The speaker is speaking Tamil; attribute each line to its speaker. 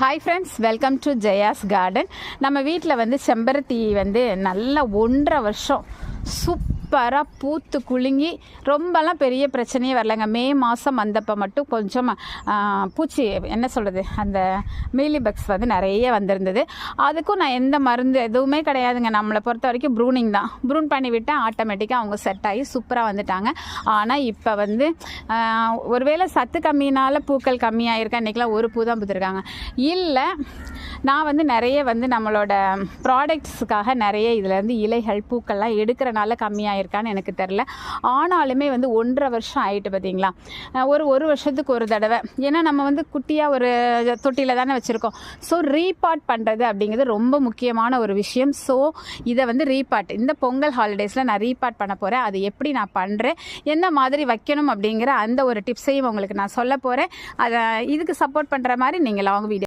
Speaker 1: Hi friends, welcome to Jaya's garden. நம்ம வீட்டில் வந்து செம்பருத்தி வந்து நல்லா 1.5 வருஷம் சூப்பராக பூத்து குலுங்கி ரொம்பலாம் பெரிய பிரச்சனையே வரலைங்க. மே மாதம் வந்தப்போ மட்டும் கொஞ்சம் பூச்சி என்ன சொல்கிறது, அந்த மீலிபக்ஸ் வந்து நிறைய வந்திருந்தது. அதுக்கும் நான் எந்த மருந்து எதுவுமே கிடையாதுங்க. நம்மளை பொறுத்த வரைக்கும் ப்ரூனிங் தான். ப்ரூன் பண்ணி விட்டால் ஆட்டோமேட்டிக்காக அவங்க செட் ஆகி சூப்பராக வந்துட்டாங்க. ஆனால் இப்போ வந்து ஒருவேளை சத்து கம்மியினால் பூக்கள் கம்மியாயிருக்கா, இன்றைக்கெலாம் ஒரு பூ தான் பூத்துருக்காங்க. இல்லை, நான் வந்து நிறைய வந்து நம்மளோட ப்ராடக்ட்ஸுக்காக நிறைய இதிலேருந்து இலைகள் பூக்கள்லாம் எடுக்கிறனால கம்மியாயிருக்கான்னு எனக்கு தெரில. ஆனாலுமே வந்து 1.5 வருஷம் ஆகிட்டு பார்த்தீங்களா. ஒரு வருஷத்துக்கு ஒரு தடவை, ஏன்னா நம்ம வந்து குட்டியாக ஒரு தொட்டியில் தானே வச்சுருக்கோம். ஸோ ரீபாட் பண்ணுறது அப்படிங்கிறது ரொம்ப முக்கியமான ஒரு விஷயம். ஸோ இதை வந்து ரீபாட் இந்த பொங்கல் ஹாலிடேஸில் நான் ரீபாட் பண்ண போகிறேன். அது எப்படி நான் பண்ணுறேன், என்ன மாதிரி வைக்கணும் அப்படிங்கிற அந்த ஒரு டிப்ஸையும் உங்களுக்கு நான் சொல்ல போகிறேன். அதை இதுக்கு சப்போர்ட் பண்ணுற மாதிரி நீங்கள் அவங்க வீடியோ